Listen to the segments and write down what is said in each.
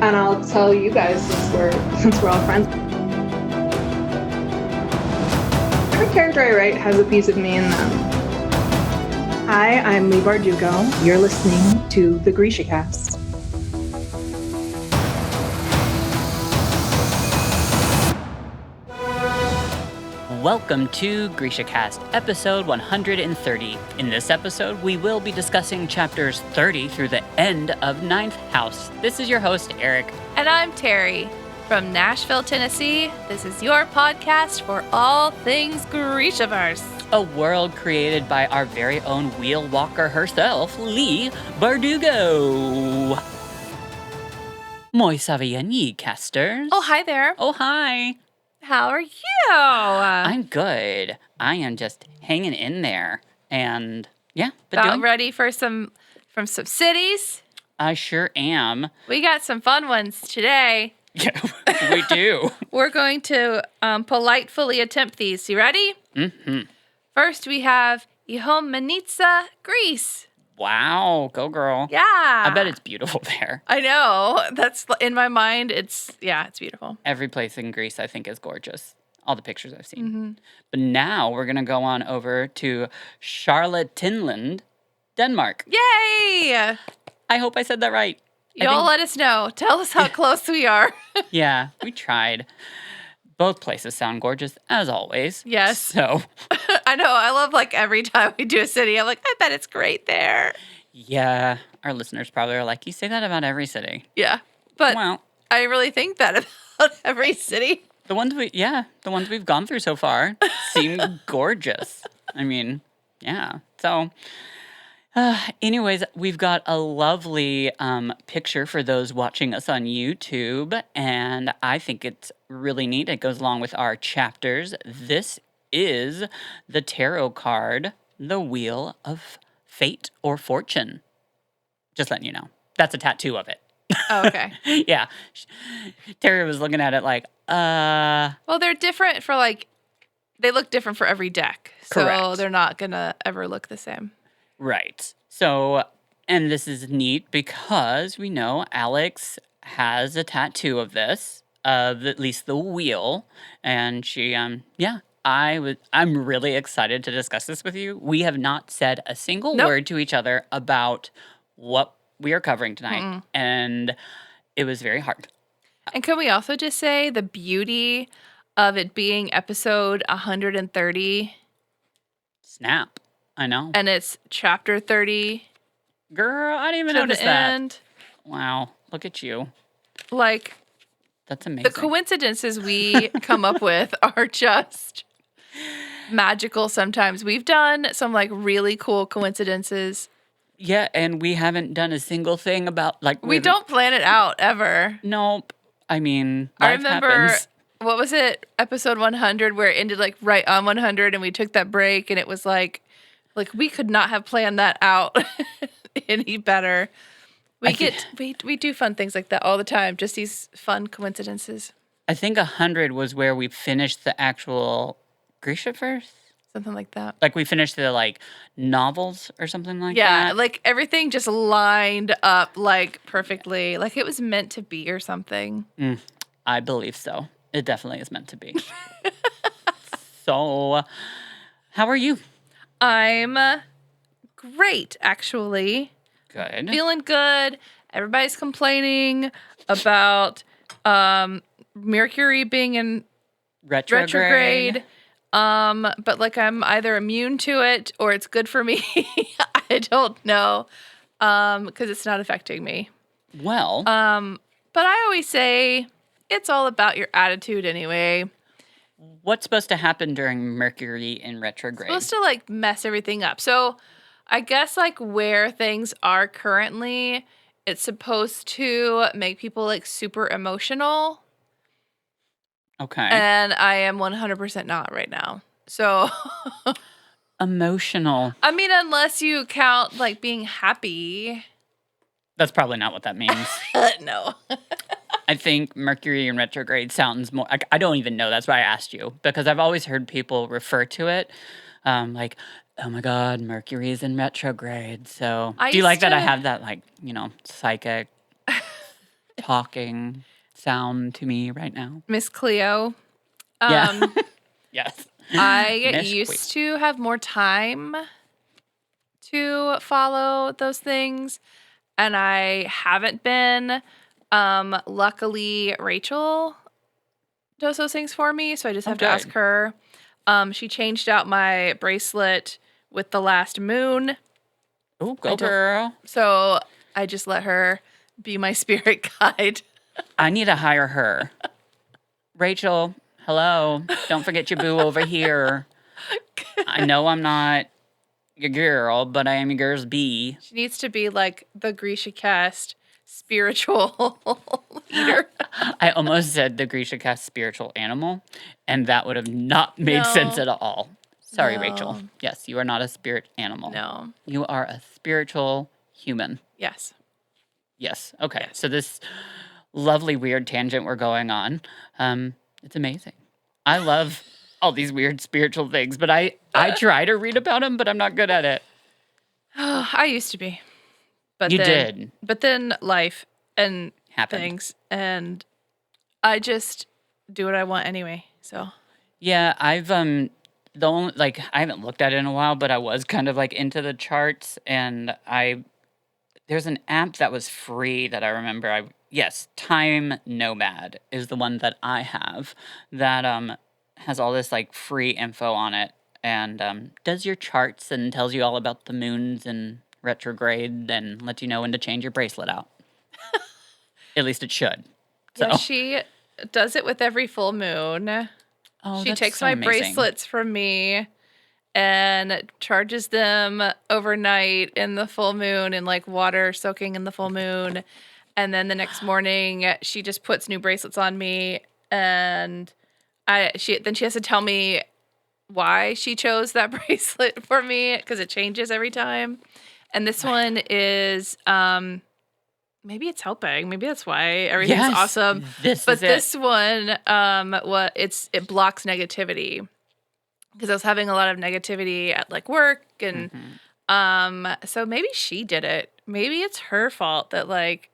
And I'll tell you guys since we're all friends. Every character I write has a piece of me in them. Hi, I'm Lee Bardugo. You're listening to the GrishaCast. Welcome to GrishaCast, episode 130. In this episode, we will be discussing chapters 30 through the end of Ninth House. This is your host, Eric. And I'm Terry. From Nashville, Tennessee, this is your podcast for all things Grishaverse. A world created by our very own wheel walker herself, Lee Bardugo. Moi saviani, casters. Oh, hi there. Oh, hi. How are you? I'm good. I am just hanging in there. And yeah, About ready for some cities? I sure am. We got some fun ones today. Yeah, we do. We're going to politely attempt these. You ready? Mm-hmm. First, we have Ihomenice, Greece. Wow, go girl. Yeah. I bet it's beautiful there. I know. That's in my mind. It's beautiful. Every place in Greece, I think, is gorgeous. All the pictures I've seen. Mm-hmm. But now we're going to go on over to Charlottenland, Denmark. Yay! I hope I said that right. Y'all let us know. Tell us how close we are. Yeah, we tried. Both places sound gorgeous, as always. Yes. So. I know. I love, every time we do a city, I'm like, I bet it's great there. Yeah, our listeners probably are like, you say that about every city. Yeah. But well, I really think that about every city. The ones we've gone through so far seem gorgeous. I mean, yeah. So, anyways, we've got a lovely picture for those watching us on YouTube, and I think it's really neat. It goes along with our chapters. This is the tarot card, the Wheel of Fate or Fortune. Just letting you know. That's a tattoo of it. Oh, okay. Yeah. Terry was looking at it like, Well, they're different for, they look different for every deck. Correct. So they're not going to ever look the same. Right. So, and this is neat because we know Alex has a tattoo of this, of at least the wheel, and she, I'm really excited to discuss this with you. We have not said a single word to each other about what we are covering tonight, and it was very hard. And can we also just say the beauty of it being episode 130? Snap. I know. And it's chapter 30. Girl, I didn't even notice that. Wow, look at you. That's amazing. The coincidences we come up with are just magical sometimes. We've done some really cool coincidences. Yeah, and we haven't done a single thing about we don't plan it out ever. Nope. I mean, I life remember happens. What was it? Episode 100 where it ended right on 100 and we took that break and it was like we could not have planned that out any better. We do fun things like that all the time, just these fun coincidences. I think 100 was where we finished the actual Grishaverse. Something like that. We finished the novels or something like that. Yeah, everything just lined up perfectly, it was meant to be or something. I believe so. It definitely is meant to be. So, how are you? I'm great, actually. Good. Feeling good. Everybody's complaining about Mercury being in retrograde. But I'm either immune to it or it's good for me. I don't know. Because it's not affecting me. Well. But I always say it's all about your attitude anyway. What's supposed to happen during Mercury in retrograde? It's supposed to mess everything up. So I guess where things are currently, it's supposed to make people super emotional. Okay. And I am 100% not right now. So emotional. I mean, unless you count being happy. That's probably not what that means. No. I think Mercury in retrograde sounds more... I don't even know. That's why I asked you. Because I've always heard people refer to it oh my God, Mercury is in retrograde. So do you like that I have that, psychic talking sound to me right now. Miss Cleo. Yeah. Yes. I Miss used to have more time to follow those things, and I haven't been. Luckily, Rachel does those things for me, so I just have to ask good. her. She changed out my bracelet with the last moon, Oh, go girl. so I just let her be my spirit guide. I need to hire her. Rachel, hello. Don't forget your boo over here. I know I'm not your girl, but I am your girl's bee. She needs to be like the GrishaCast spiritual leader. I almost said the GrishaCast spiritual animal, and that would have not made sense at all. Sorry, No. Rachel. Yes, you are not a spirit animal. No. You are a spiritual human. Yes. Yes. Okay. So this lovely weird tangent we're going on, it's amazing. I love all these weird spiritual things, but I try to read about them, but I'm not good at it. I used to be. But You then, did. But then life and Happened. things, and I just do what I want anyway. So Yeah, I've the only I haven't looked at it in a while, but I was kind of like into the charts, and there's an app that was free that I remember. Yes, Time Nomad is the one that I have that has all this like free info on it, and does your charts and tells you all about the moons and retrograde and lets you know when to change your bracelet out. At least it should. So. yeah, she does it with every full moon. Oh, She that's takes so my amazing. bracelets from me and charges them overnight in the full moon in like water soaking in the full moon. And then the next morning she just puts new bracelets on me, and she has to tell me why she chose that bracelet for me because it changes every time. And this one is maybe it's helping. Maybe that's why everything's Yes, awesome. this But is it. this one it blocks negativity, because I was having a lot of negativity at like work, and so maybe she did it. Maybe it's her fault that like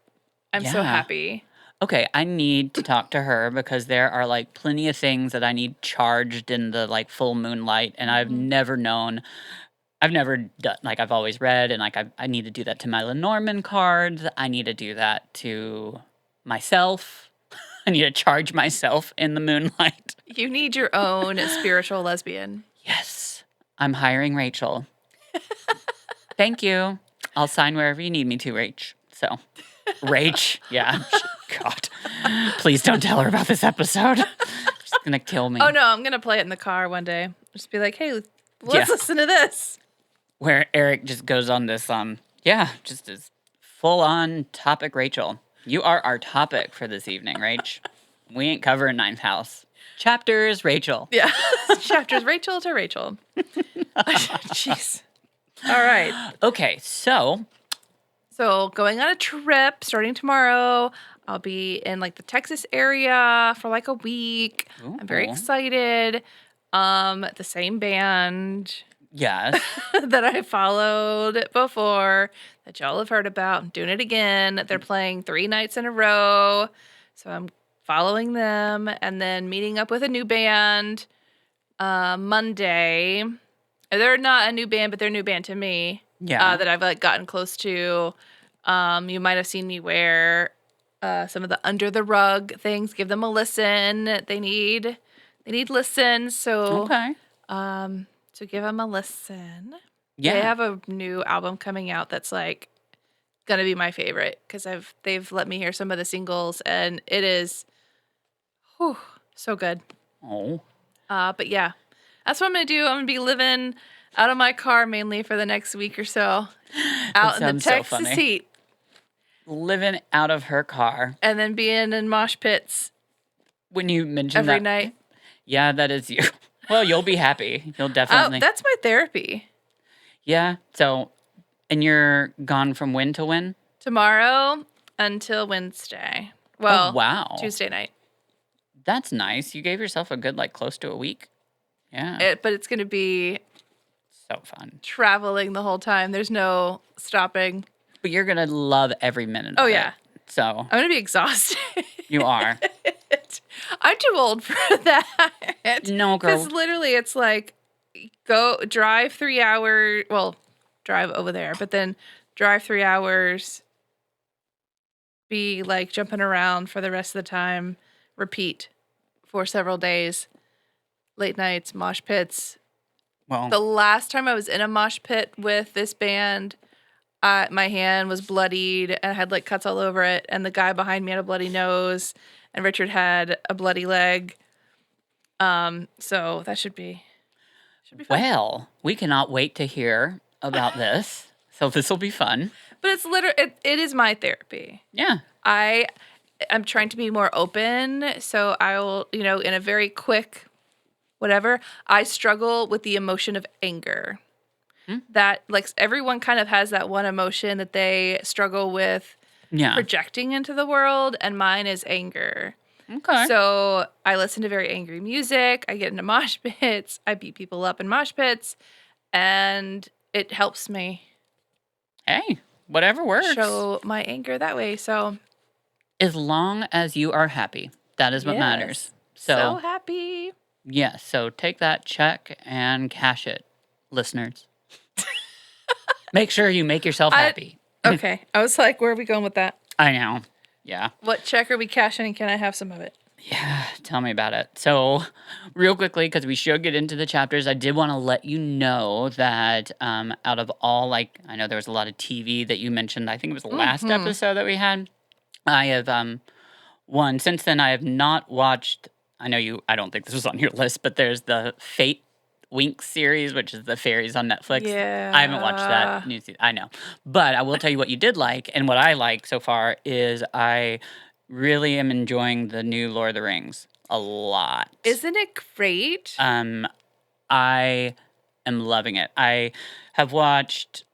I'm so Yeah. happy. Okay, I need to talk to her because there are like plenty of things that I need charged in the like full moonlight, and I've never known. I've never done like I've always read, and like I need to do that to my Lenormand cards. I need to do that to myself. I need to charge myself in the moonlight. You need your own spiritual lesbian. Yes, I'm hiring Rachel. Thank you. I'll sign wherever you need me to, Rach. So, Rach, yeah. God, please don't tell her about this episode. She's gonna kill me. Oh no, I'm gonna play it in the car one day. Just be like, hey, let's Yeah. listen to this. Where Eric just goes on this, just this full-on topic. Rachel, you are our topic for this evening, Rach. We ain't covering Ninth House. Chapters, Rachel. Yeah. Chapters Rachel to Rachel. Jeez. All right. Okay, so going on a trip starting tomorrow. I'll be in like the Texas area for like a week. I'm very Ooh. excited. The same band yes, that I followed before, that y'all have heard about. I'm doing it again. They're playing 3 nights in a row. So I'm following them, and then meeting up with a new band Monday. They're not a new band, but they're a new band to me. Yeah. That I've like gotten close to. You might have seen me wear some of the under the rug things. Give them a listen. They need listens. So okay. so give them a listen. Yeah. They have a new album coming out that's like gonna be my favorite, because they've let me hear some of the singles, and it is so good. Oh. But yeah, that's what I'm gonna do. I'm gonna be living out of my car mainly for the next week or so, out in the sounds so Texas funny. heat, Living out of her car. and then being in mosh pits When you mentioned every that, night. yeah, that is you. Well, you'll be happy. You'll definitely. That's my therapy. Yeah. So, and you're gone from when to when? Tomorrow until Wednesday. Well, Oh, wow. Tuesday night. That's nice. You gave yourself a good, like, close to a week. Yeah. But it's gonna be So fun. traveling the whole time. There's no stopping. But you're going to love every minute of Oh it. yeah. So I'm going to be exhausted. you are. I'm too old for that. No, girl. Because literally it's like, go drive 3 hours. Well, drive over there, but then drive 3 hours, be like jumping around for the rest of the time, repeat for several days, late nights, mosh pits. Well, The last time I was in a mosh pit with this band, my hand was bloodied and I had like cuts all over it, and the guy behind me had a bloody nose, and Richard had a bloody leg. So that should be fun. well, we cannot wait to hear about this. So this will be fun. But it's literally it is my therapy. Yeah. I'm trying to be more open, so I will, in a very quick whatever, I struggle with the emotion of anger. That, like, everyone kind of has that one emotion that they struggle with projecting into the world, and mine is anger. Okay. So I listen to very angry music, I get into mosh pits, I beat people up in mosh pits, and it helps me Hey, whatever works. show my anger that way, so... As long as you are happy, that is what matters. So happy. Yeah, so take that check and cash it, listeners. Make sure you make yourself happy. Okay, I was like, where are we going with that? I know. Yeah. What check are we cashing, and can I have some of it? Yeah, tell me about it. So, real quickly, because we should get into the chapters, I did want to let you know that out of all, like, I know there was a lot of TV that you mentioned. I think it was the last episode that we had. I have since then I have not watched. I don't think this was on your list, but there's the Fate Winx series, which is the fairies on Netflix. Yeah. I haven't watched that new season. I know. But I will tell you what you did like, and what I like so far is I really am enjoying the new Lord of the Rings a lot. Isn't it great? I am loving it. I have watched,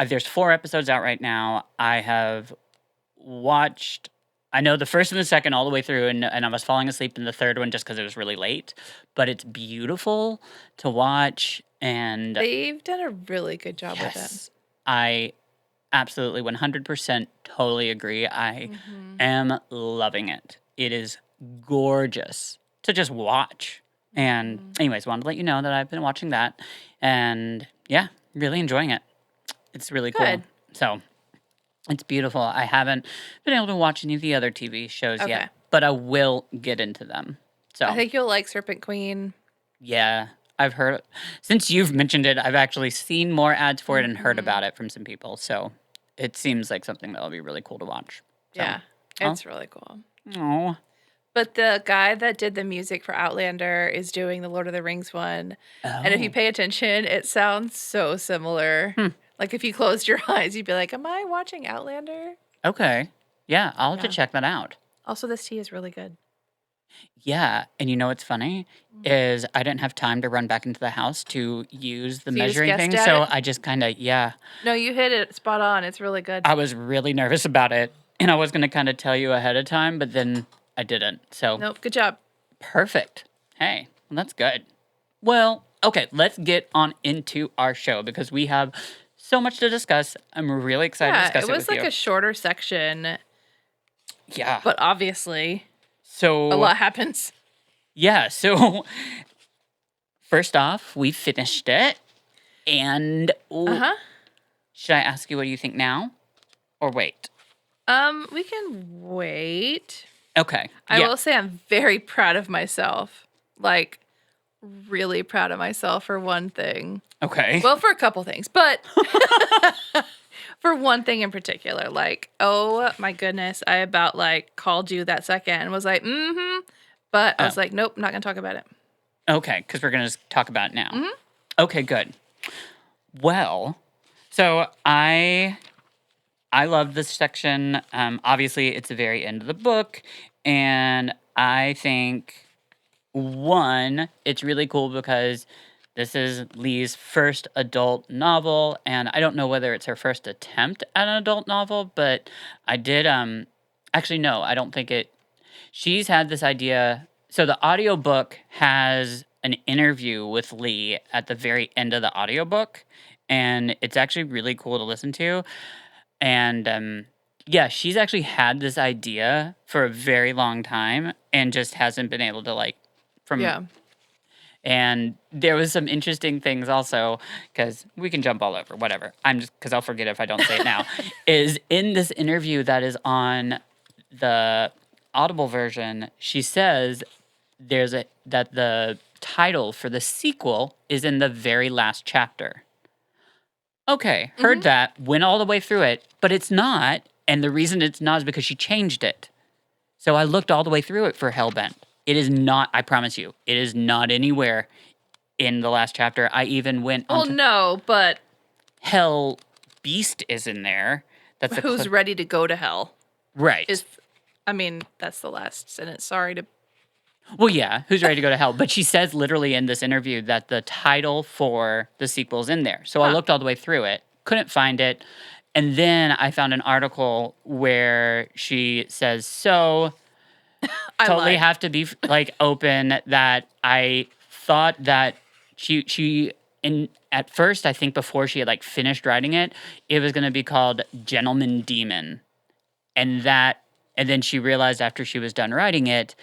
there's 4 episodes out right now. I have watched, I know the first and the second all the way through, and I was falling asleep in the third one just because it was really late. But it's beautiful to watch, and They've done a really good job with it. I absolutely 100% totally agree. I am loving it. It is gorgeous to just watch. And anyways, wanted to let you know that I've been watching that, and yeah, really enjoying it. It's really cool. Good. So it's beautiful. I haven't been able to watch any of the other TV shows yet, but I will get into them. So I think you'll like Serpent Queen. Yeah, I've heard, since you've mentioned it, I've actually seen more ads for it and heard about it from some people. So it seems like something that'll be really cool to watch. So, Yeah, it's really cool. Oh. But the guy that did the music for Outlander is doing the Lord of the Rings one. And if you pay attention, it sounds so similar. Like if you closed your eyes, you'd be like, am I watching Outlander? Okay. Yeah, I'll have to check that out. Also, this tea is really good. Yeah, and you know what's funny is I didn't have time to run back into the house to use the So you just measuring thing, guessed at so it? I just kind of, No, you hit it spot on. It's really good. I was really nervous about it, and I was going to kind of tell you ahead of time, but then I didn't, so. Nope, good job. Perfect. Hey, well, that's good. Well, okay, let's get on into our show because we have so much to discuss. I'm really excited to discuss it with you. It was like a shorter section. Yeah. But obviously, So a lot happens. Yeah, so first off, we finished it. And should I ask you what you think now? Or wait? We can wait. Okay. I will say I'm very proud of myself. Like, really proud of myself for one thing. Okay. Well, for a couple things, but for one thing in particular, like, oh my goodness, I about like called you that second and was like, but I was like, nope, not gonna talk about it. Okay, because we're gonna just talk about it now. Okay, good. Well, so I love this section. Obviously, it's the very end of the book, and I think it's really cool because this is Lee's first adult novel, and I don't know whether it's her first attempt at an adult novel, but I did, actually, no, I don't think it, she's had this idea, so the audiobook has an interview with Lee at the very end of the audiobook, and it's actually really cool to listen to, and Yeah, she's actually had this idea for a very long time and just hasn't been able to from. And there was some interesting things also, because we can jump all over, whatever. I'm just, because I'll forget if I don't say it now, is in this interview that is on the Audible version, she says that the title for the sequel is in the very last chapter. Okay, heard that, went all the way through it, but it's not. And the reason it's not is because she changed it. So I looked all the way through it for Hellbent. It is not, I promise you, it is not anywhere in the last chapter. I even went on. Well, no, but Hell Beast is in there. That's who's ready to go to hell. Right. That's the last sentence. Sorry to. Well, yeah, who's ready to go to hell? But she says literally in this interview that the title for the sequel is in there. So I looked all the way through it, couldn't find it. And then I found an article where she says, so totally have to be open that I thought that at first, I think before she had finished writing it, it was going to be called Gentleman Demon. And then she realized after she was done writing it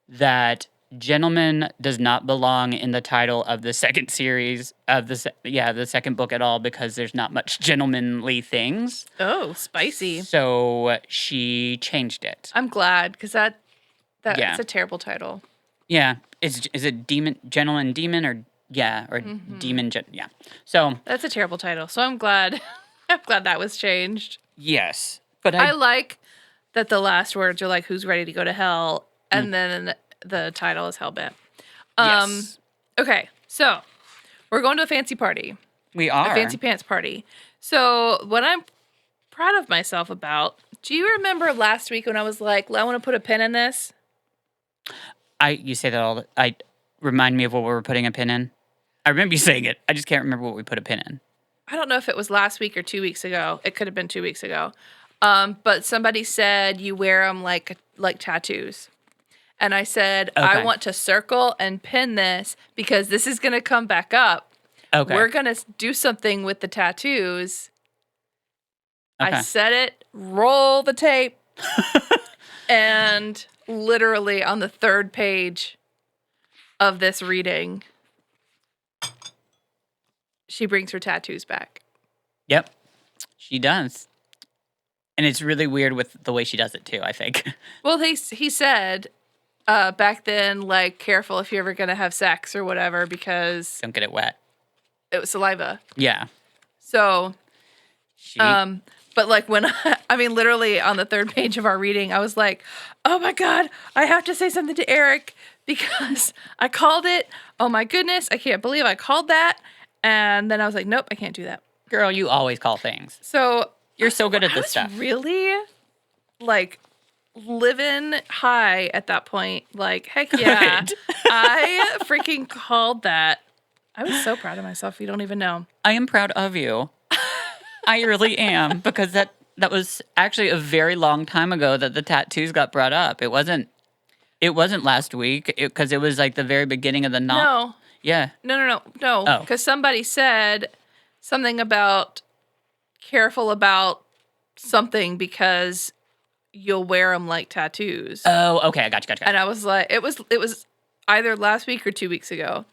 that Gentleman does not belong in the title of the second series of the second book at all, because there's not much gentlemanly things. Oh, spicy. So she changed it. I'm glad, because that's a terrible title. Yeah. Is it Gentleman Demon or Demon yeah. So that's a terrible title. So I'm glad that was changed. Yes. But I like that the last words are who's ready to go to hell, and then the title is Hellbent. Yes. Okay, so we're going to a fancy party. We are. A fancy pants party. So what I'm proud of myself about, do you remember last week when I was like, I want to put a pin in this? You say that remind me of what we were putting a pin in. I remember you saying it. I just can't remember what we put a pin in. I don't know if it was last week or 2 weeks ago. It could have been 2 weeks ago. But somebody said you wear them like tattoos. And I said, okay, I want to circle and pin this because this is going to come back up. Okay. We're going to do something with the tattoos. Okay. I said it, roll the tape. And literally on the third page of this reading, she brings her tattoos back. Yep, she does. And it's really weird with the way she does it, too, I think. Well, he said back then, careful if you're ever going to have sex or whatever, because... Don't get it wet. It was saliva. Yeah. So, but when literally on the third page of our reading, I was like, oh my God, I have to say something to Eric because I called it. Oh my goodness, I can't believe I called that. And then I was like, nope, I can't do that. Girl, you always call things. So... You're so good at this stuff. Really, living high at that point. Heck yeah. I freaking called that. I was so proud of myself. You don't even know. I am proud of you. I really am, because that was actually a very long time ago that the tattoos got brought up. It wasn't last week, because it was the very beginning of the novel. No. Yeah. No. Because somebody said something about careful about something because you'll wear them like tattoos. Oh, okay. I got you. And I was like, it was either last week or 2 weeks ago.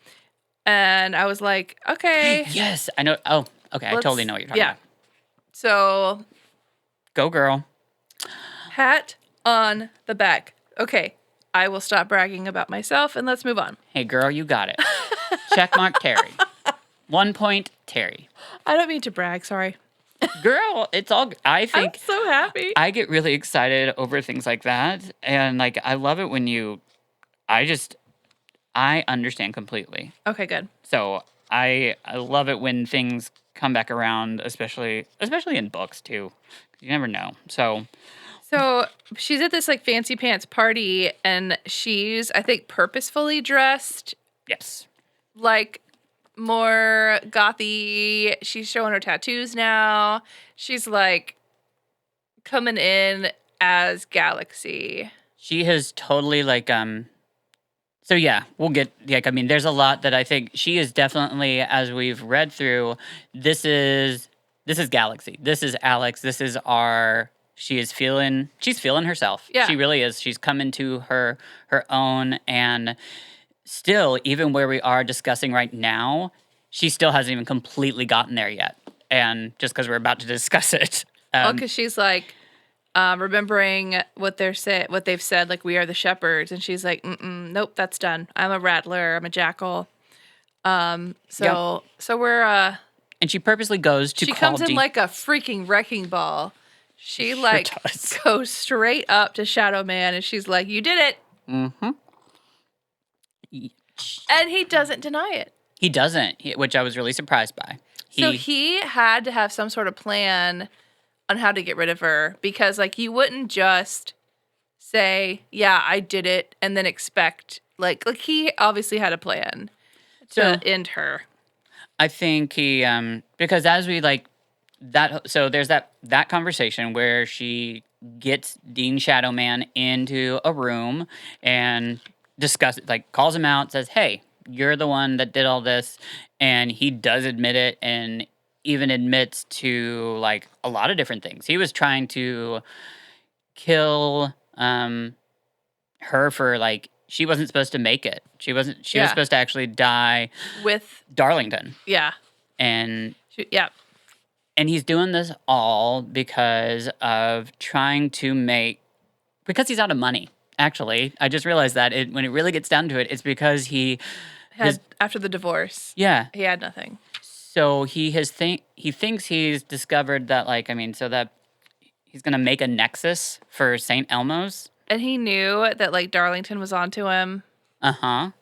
And I was like, okay. Yes, I know. Oh, okay. I totally know what you're talking about. So. Go, girl. Pat on the back. Okay. I will stop bragging about myself and let's move on. Hey, girl, you got it. Checkmark Terry. 1 point, Terry. I don't mean to brag. Sorry. Girl, it's all... I think... I'm so happy. I get really excited over things like that. And, I love it when you... I understand completely. Okay, good. So, I love it when things come back around, especially in books, too. You never know. So she's at this, fancy pants party, and she's, I think, purposefully dressed. Yes. More gothy. She's showing her tattoos now. She's coming in as Galaxy. She has totally so yeah, we'll get there's a lot that I think she is definitely, as we've read through, this is Galaxy. This is Alex. This is our she's feeling herself. Yeah. She really is. She's come into her own, and still, even where we are discussing right now, she still hasn't even completely gotten there yet. And just because we're about to discuss it. Because she's like, remembering what they've said, like, we are the shepherds. And she's like, nope, that's done. I'm a rattler. I'm a jackal. So we're, and she purposely goes to she call comes in like a freaking wrecking ball. She does. goes straight up to Shadow Man and she's like, you did it. Mm-hmm. And he doesn't deny it. He doesn't, which I was really surprised by. So he had to have some sort of plan on how to get rid of her, because like he wouldn't just say, yeah, I did it, and then expect like he obviously had a plan to end her. I think he because as we like that, so there's that conversation where she gets Dean Shadowman into a room and calls him out, says, hey, you're the one that did all this. And he does admit it, and even admits to like a lot of different things. He was trying to kill her for like, she wasn't supposed to make it. She was supposed to actually die with Darlington. Yeah. And yeah. And he's doing this all because of trying to because he's out of money. Actually, I just realized that when it really gets down to it, it's because he after the divorce. Yeah. He had nothing. So he thinks he's discovered that so that he's gonna make a nexus for St. Elmo's. And he knew that like Darlington was onto him.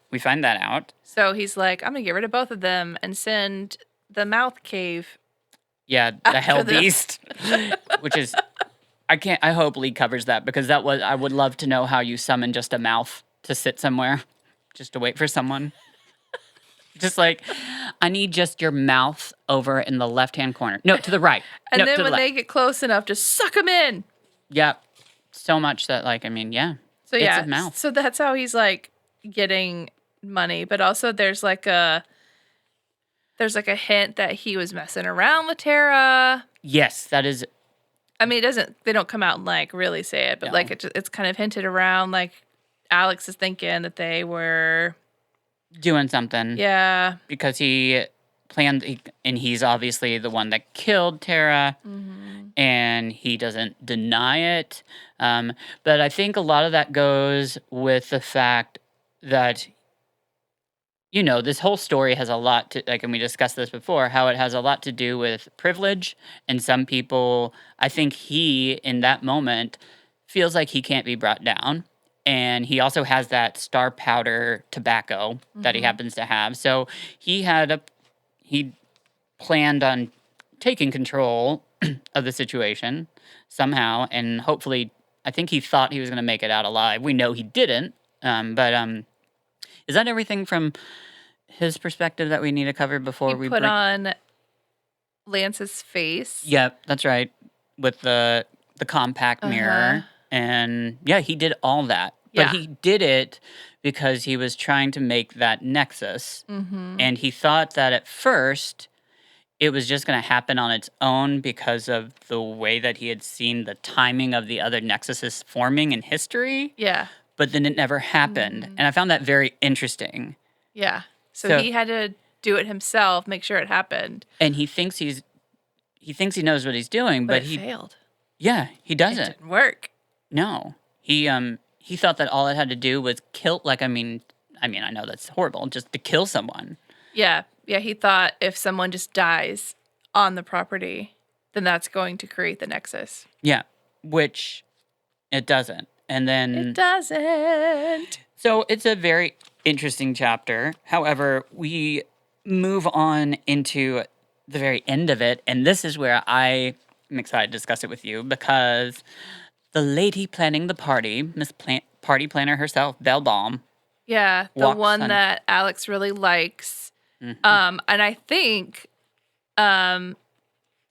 We find that out. So he's like, I'm gonna get rid of both of them and send the mouth cave. Yeah, the hell beast. Which is I hope Lee covers that, because I would love to know how you summon just a mouth to sit somewhere just to wait for someone. Just like, I need just your mouth over in the left-hand corner. No, to the right. And no, then when they get close enough, just suck them in. Yeah. So much that, yeah. So, it's a mouth. So that's how he's, like, getting money. But also there's, like, a hint that he was messing around with Tara. Yes, that is. I mean, they don't come out and, like, really say it. But, like, it's kind of hinted around, like, Alex is thinking that they were doing something. Yeah. Because he planned, and he's obviously the one that killed Tara, and he doesn't deny it. But I think a lot of that goes with the fact that, this whole story has a lot to, and we discussed this before, how it has a lot to do with privilege. And some people, I think he, in that moment, feels like he can't be brought down. And he also has that star powder tobacco that he happens to have. So he planned on taking control of the situation somehow. And hopefully, I think he thought he was going to make it out alive. We know he didn't. But is that everything from his perspective that we need to cover before we put on Lance's face? Yep, that's right. With the compact mirror. And yeah, he did all that. But he did it because he was trying to make that nexus. And he thought that at first it was just going to happen on its own because of the way that he had seen the timing of the other nexuses forming in history. Yeah. But then it never happened. And I found that very interesting. Yeah. So he had to do it himself, make sure it happened. And he thinks he knows what he's doing, but he failed. Yeah, he doesn't. It didn't work. No. He thought that all it had to do was kill, I know that's horrible, just to kill someone. Yeah. Yeah, he thought if someone just dies on the property, then that's going to create the nexus. Yeah, which it doesn't. And then... It doesn't. So it's a very interesting chapter. However, we move on into the very end of it, and this is where I am excited to discuss it with you, because the lady planning the party, Miss Party Planner herself, Belle Balm. Yeah, the one that Alex really likes. And I think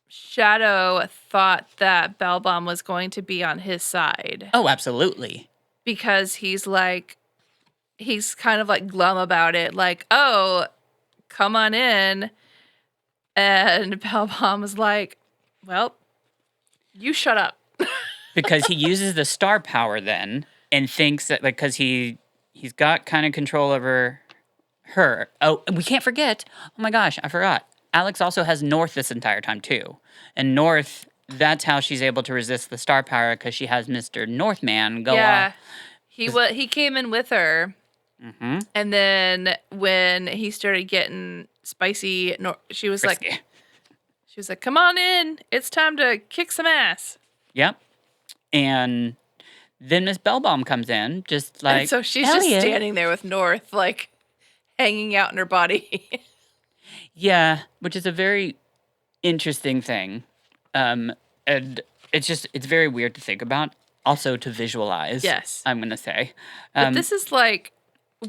Shadow thought that Belle Balm was going to be on his side. Oh, absolutely. Because he's kind of like glum about it. Like, oh, come on in. And Belle Balm was like, well, you shut up. because he uses the star power then and thinks that because he's got kind of control over her. Oh, and we can't forget. Oh my gosh, I forgot. Alex also has North this entire time too. And North, that's how she's able to resist the star power because she has Mr. Northman go off. He came in with her. Mm-hmm. And then when he started getting spicy, she was Frisky. like, "Come on in. It's time to kick some ass." Yep. And then Miss Bellbaum comes in, just like, and so she's Elliot. just standing there with North, like, hanging out in her body. Yeah, which is a very interesting thing. And it's very weird to think about. Also to visualize. Yes. I'm going to say. But this is like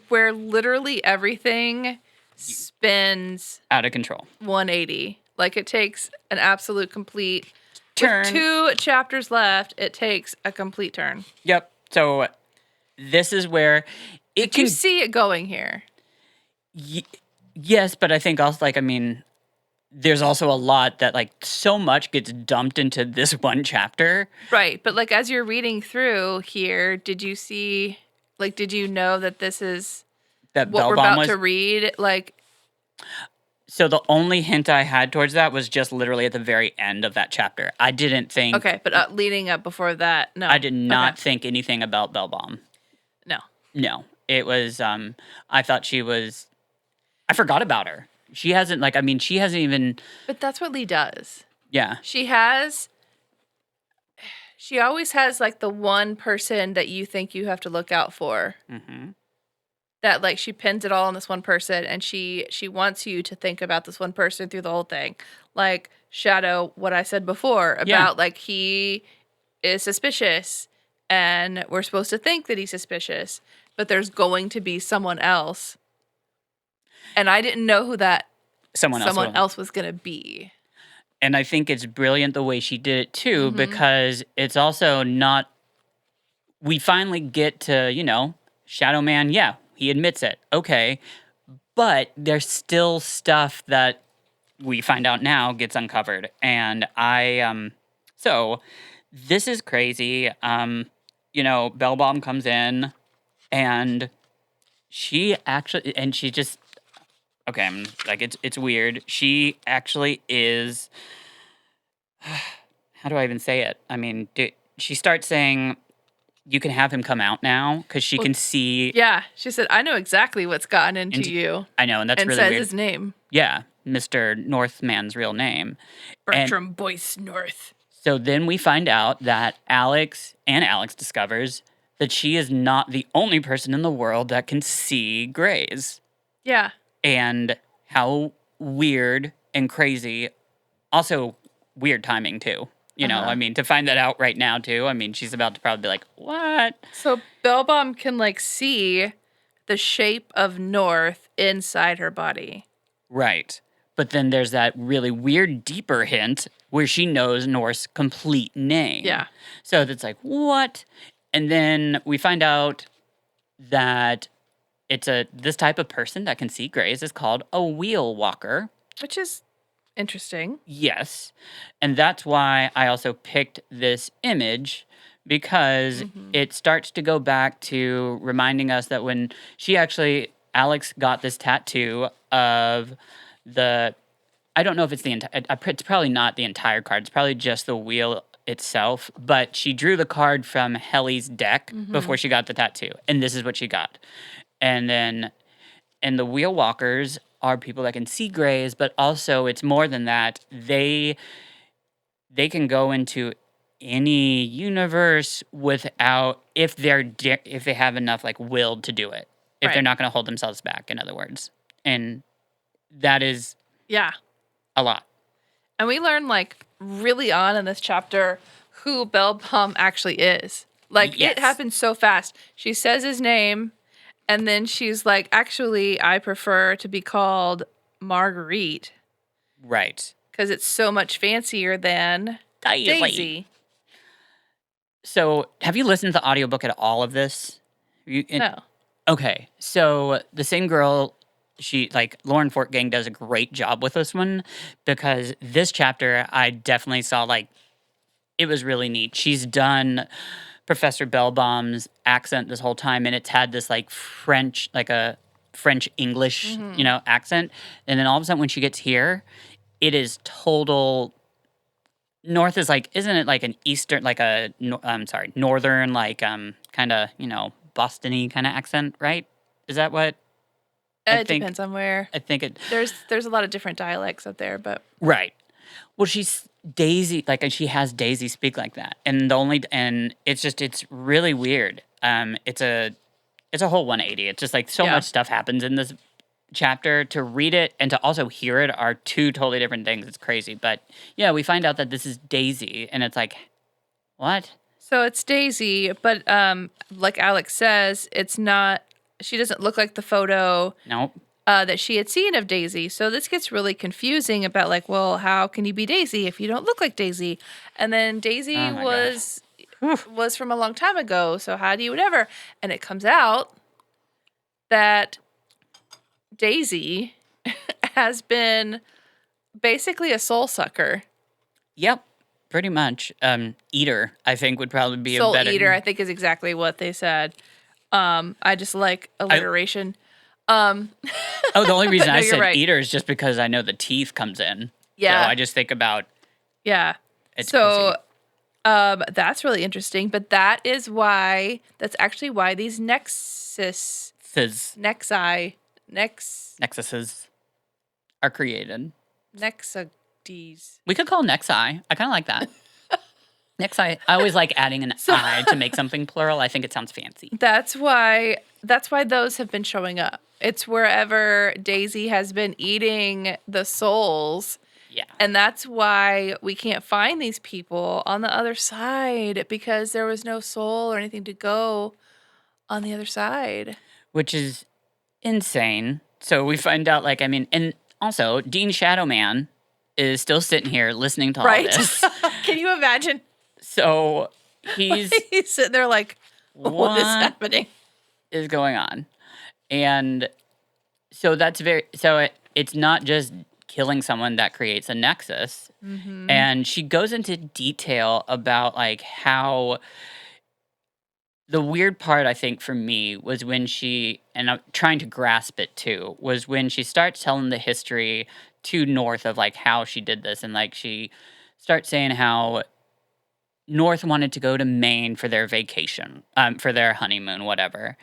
where literally everything spins out of control. 180. Like it takes an absolute complete turn. With 2 chapters left, it takes a complete turn. Yep. So this is where Did you see it going here? Yes, but I think also, like, I mean, there's also a lot that, like, so much gets dumped into this one chapter. Right. But, like, as you're reading through here, did you see, like, did you know that this is that what Bellbaum we're about to read? Like, so the only hint I had towards that was just literally at the very end of that chapter. I didn't think. Okay, but leading up before that, no. I did not think anything about Bellbaum. No. It was, I thought she was, I forgot about her. She hasn't, like, I mean, she hasn't even. But that's what Lee does. Yeah. She always has, like, the one person that you think you have to look out for. Mm-hmm. That, like, she pins it all on this one person, and she wants you to think about this one person through the whole thing. Like, Shadow, what I said before, about, like, he is suspicious, and we're supposed to think that he's suspicious, but there's going to be someone else. And I didn't know who that someone else was going to be. And I think it's brilliant the way she did it, too, because it's also not... We finally get to, you know, Shadow Man, yeah, he admits it. Okay. But there's still stuff that we find out now gets uncovered. And so this is crazy. You know, Bellbaum comes in and she just, okay, I'm like, it's weird. She actually is, how do I even say it? I mean, she starts saying, you can have him come out now because she can see. Yeah, she said, I know exactly what's gotten into you. I know, and that's really weird. weird. And says his name. Yeah, Mr. Northman's real name. Bertram Boyce North. So then we find out that Alex discovers that she is not the only person in the world that can see grays. Yeah. And how weird and crazy. Also, weird timing, too. You know, I mean, to find that out right now, too. I mean, she's about to probably be like, what? So Bellbaum can, like, see the shape of North inside her body. Right. But then there's that really weird, deeper hint where she knows North's complete name. Yeah. So that's like, what? And then we find out that this type of person that can see grays is called a wheel walker. Which is interesting. Yes. And that's why I also picked this image, because it starts to go back to reminding us that when Alex got this tattoo of I don't know if it's it's probably not the entire card. It's probably just the wheel itself, but she drew the card from Helly's deck before she got the tattoo. And this is what she got. And the wheel walkers are people that can see grays, but also it's more than that. They can go into any universe without, if they have enough, like, will to do it. If they're not going to hold themselves back, in other words. And that is a lot. And we learn, like, really on in this chapter who Bellbaum actually is. Like, It happens so fast. She says his name, and then she's like, actually, I prefer to be called Marguerite. Right. Because it's so much fancier than Daisy. So, have you listened to the audiobook at all of this? No. Okay. So, the same girl, Lauren Fortgang does a great job with this one, because this chapter, I definitely saw, like, it was really neat. She's done Professor Bellbaum's accent this whole time, and it's had this like French, like a French English, accent. And then all of a sudden, when she gets here, it is total. North is like, isn't it like an eastern, like a, northern, like kind of Boston-y kind of accent, right? Is that what? It depends on where. I think it. There's a lot of different dialects up there, but Right. Well, she's Daisy, like, and she has Daisy speak like that, and it's really weird. It's a whole 180. It's just like so much stuff happens in this chapter. To read it and to also hear it are two totally different things. It's crazy, but yeah, we find out that this is Daisy, and it's like, what? So it's Daisy, but like Alex says, it's not. She doesn't look like the photo. Nope. That she had seen of Daisy. So this gets really confusing about like, well, how can you be Daisy if you don't look like Daisy? And then Daisy was from a long time ago. So how do you whatever? And it comes out that Daisy has been basically a soul sucker. Yep, pretty much. Eater, I think, would probably be soul a better... eater, I think, is exactly what they said. I just like alliteration. The only reason I said right. eater is just because I know the teeth comes in. Yeah. So I just think about... Yeah. It's so that's really interesting, but that's actually why these Nexuses are created. Nexuses. We could call Nexi. I kind of like that. Nexi. I always like adding an I to make something plural. I think it sounds fancy. That's why those have been showing up. It's wherever Daisy has been eating the souls. Yeah. And that's why we can't find these people on the other side, because there was no soul or anything to go on the other side. Which is insane. So we find out, and also Dean Shadowman is still sitting here listening to all this. Can you imagine? So he's sitting there like, what is happening? Is going on? And so it's not just killing someone that creates a nexus. Mm-hmm. And she goes into detail about like how the weird part, I think, for me was when she, and I'm trying to grasp it too, was when she starts telling the history to North of like how she did this. And like she starts saying how North wanted to go to Maine for their vacation, for their honeymoon, whatever.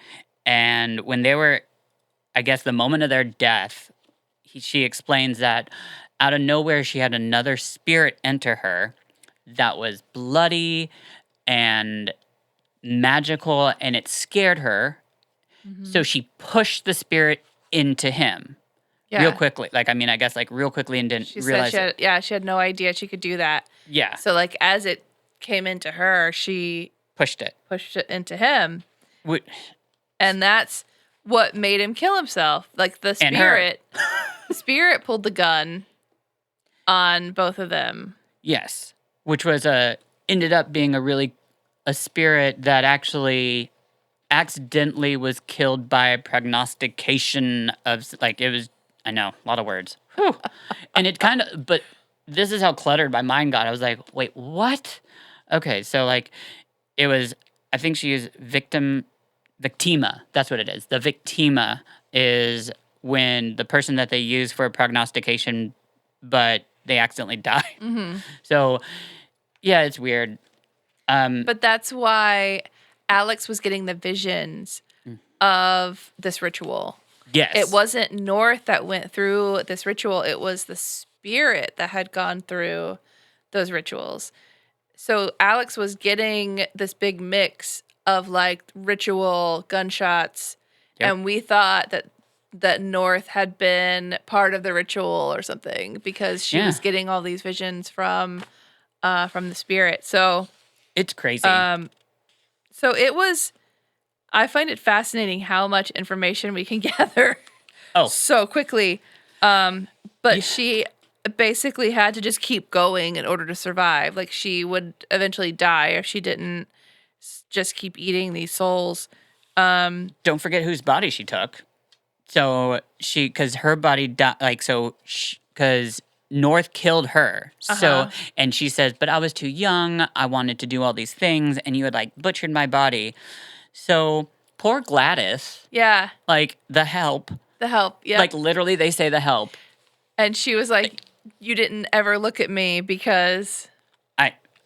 And when they were, I guess, the moment of their death, she explains that out of nowhere, she had another spirit enter her that was bloody and magical, and it scared her. Mm-hmm. So she pushed the spirit into him real quickly. I guess real quickly, and didn't realize she had no idea she could do that. Yeah. So like as it came into her, she pushed it into him. And that's what made him kill himself. Like the spirit, the spirit pulled the gun on both of them. Yes, which was ended up being a spirit that actually accidentally was killed by prognostication of it was. I know, a lot of words. Whew. And it kind of, but this is how cluttered my mind got. I was like, wait, what? Okay, so it was. I think she is victima. That's what it is. The victima is when the person that they use for prognostication, but they accidentally die. Mm-hmm. So, yeah, it's weird. But that's why Alex was getting the visions of this ritual. Yes. It wasn't North that went through this ritual. It was the spirit that had gone through those rituals. So Alex was getting this big mix of ritual gunshots, and we thought that North had been part of the ritual or something because she was getting all these visions from the spirit. So it's crazy. So it was. I find it fascinating how much information we can gather so quickly. But she basically had to just keep going in order to survive. Like she would eventually die if she didn't just keep eating these souls. Don't forget whose body she took. So because her body died, because North killed her. So, and she says, but I was too young. I wanted to do all these things, and you had like butchered my body. So poor Gladys, Yeah. like the help. The help. Yeah. Like literally, they say the help. And she was like, you didn't ever look at me because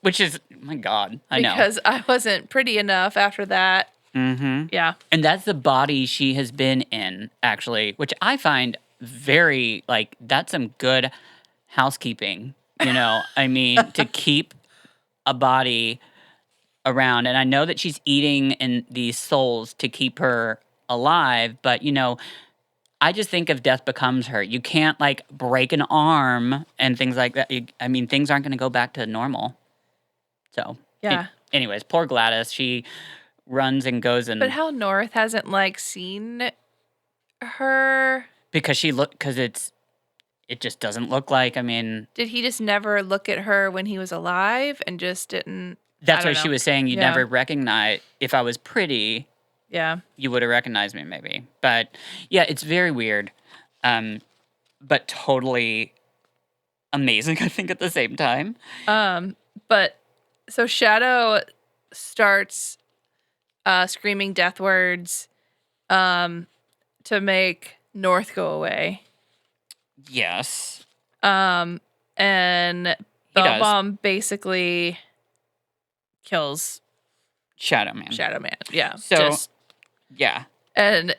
which is, oh my God, I know. Because I wasn't pretty enough after that. Mm-hmm. Yeah. And that's the body she has been in, actually, which I find very, like, that's some good housekeeping, you know? I mean, to keep a body around. And I know that she's eating in these souls to keep her alive, but, you know, I just think if death becomes her, you can't, like, break an arm and things like that. I mean, things aren't going to go back to normal. So, yeah. Anyways, poor Gladys. She runs and goes and. But how North hasn't like seen her because it just doesn't look like. I mean, did he just never look at her when he was alive and just didn't? That's what she was saying. You Yeah. never recognize if I was pretty. Yeah, you would have recognized me maybe. But yeah, it's very weird, but totally amazing. I think at the same time. But. So Shadow starts screaming death words to make North go away. Yes. And Bellbomb basically kills Shadow Man. Yeah. So, yeah. And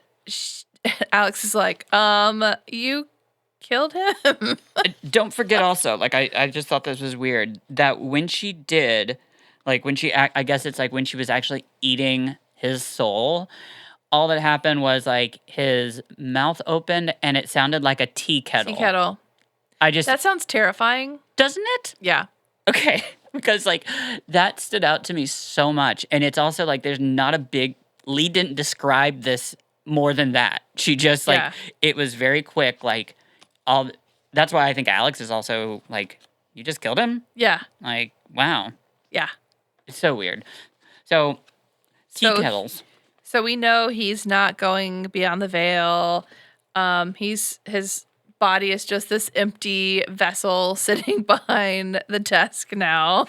Alex is like, you killed him. Don't forget also, like, I just thought this was weird, that when she did, like, when she, I guess it's like when she was actually eating his soul, all that happened was, like, his mouth opened and it sounded like a tea kettle. Tea kettle. That sounds terrifying. Doesn't it? Yeah. Okay. Because, like, that stood out to me so much. And it's also, like, there's not a big, Lee didn't describe this more than that. She just, like, it was very quick, like, that's why I think Alex is also like, you just killed him? Yeah. Like, wow. Yeah. It's so weird. So, tea kettles. So we know he's not going beyond the veil. His body is just this empty vessel sitting behind the desk now.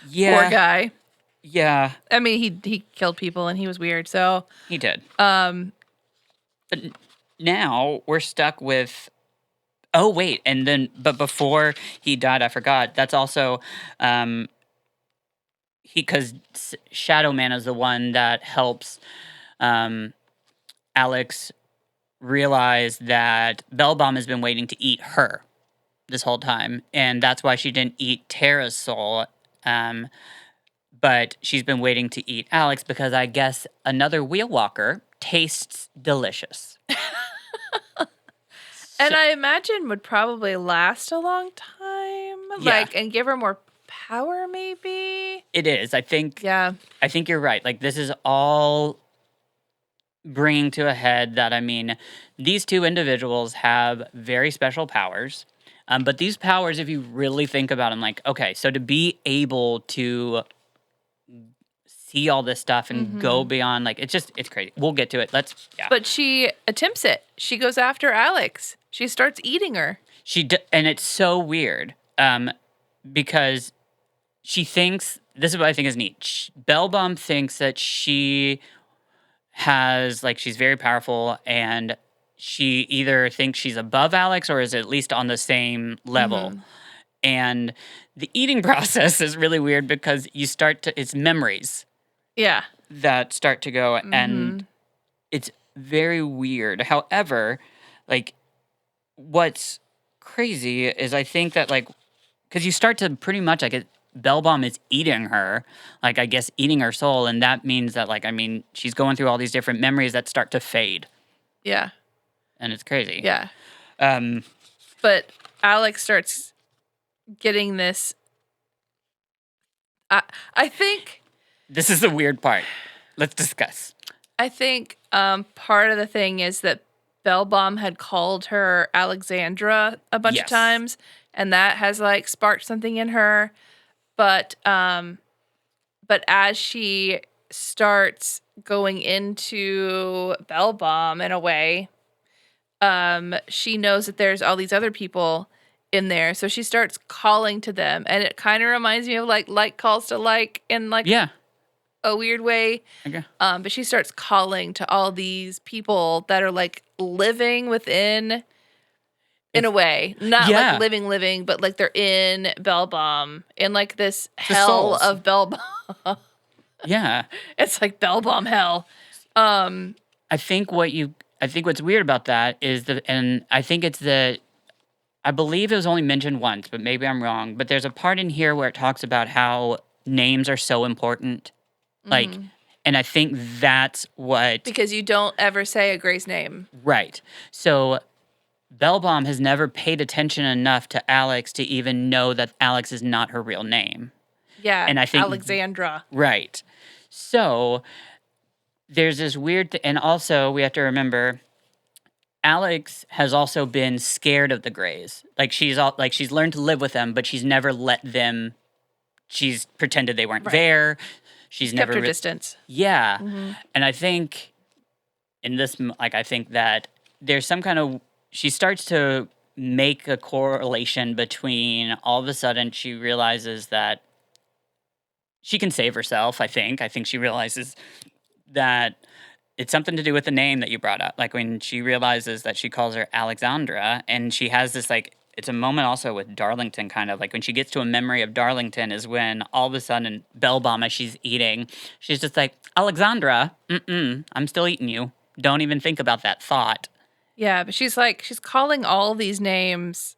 Yeah. Poor guy. Yeah. I mean, he killed people and he was weird, so. He did. But now we're stuck with. Oh, wait. And then, but before he died, I forgot. That's also, because Shadow Man is the one that helps Alex realize that Bellbomb has been waiting to eat her this whole time. And that's why she didn't eat Tara's soul. But she's been waiting to eat Alex because I guess another wheel walker tastes delicious. And I imagine would probably last a long time, and give her more power, maybe. It is. I think. Yeah. I think you're right. Like, this is all bringing to a head that, I mean, these two individuals have very special powers. But these powers, if you really think about them, like, okay, so to be able to see all this stuff and go beyond, like, it's crazy. We'll get to it. But she attempts it. She goes after Alex. She starts eating her. And it's so weird because she thinks, this is what I think is neat. Bellbomb thinks that she has, like, she's very powerful and she either thinks she's above Alex or is at least on the same level. And the eating process is really weird because it's memories. Yeah. That start to go and it's very weird. However, like, what's crazy is I think that, like, because you start to pretty much, like, Bellbomb is eating her, like, I guess eating her soul, and that means that, like, I mean, she's going through all these different memories that start to fade. Yeah. And it's crazy. Yeah. But Alex starts getting this. I think. This is the weird part. Let's discuss. I think part of the thing is that Bellbomb had called her Alexandra a bunch of times, and that has, like, sparked something in her. But as she starts going into Bellbomb in a way, she knows that there's all these other people, in there. So she starts calling to them, and it kind of reminds me of like calls to like in like a weird way. Okay. But she starts calling to all these people that are like living within, in a way, not like living, but like they're in Bellbomb, in like this hell of Bellbomb. Yeah. It's like Bellbomb hell. I think what's weird about that is I believe it was only mentioned once, but maybe I'm wrong. But there's a part in here where it talks about how names are so important. Like, and I think that's what... Because you don't ever say a Gray's name. Right. So Bellbomb has never paid attention enough to Alex to even know that Alex is not her real name. Yeah, and I think Alexandra. Right. So there's this weird... and also, we have to remember... Alex has also been scared of the Greys. Like she's learned to live with them, but she's never let them. She's pretended they weren't there. She's kept never her distance. Yeah, and I think in this, I think that there's some kind of. She starts to make a correlation between all of a sudden she realizes that she can save herself. I think she realizes that. It's something to do with the name that you brought up. Like when she realizes that she calls her Alexandra, and she has this it's a moment also with Darlington, kind of like when she gets to a memory of Darlington is when all of a sudden Bellbomb, as she's eating, she's just like, Alexandra, I'm still eating you. Don't even think about that thought. Yeah, but she's calling all these names,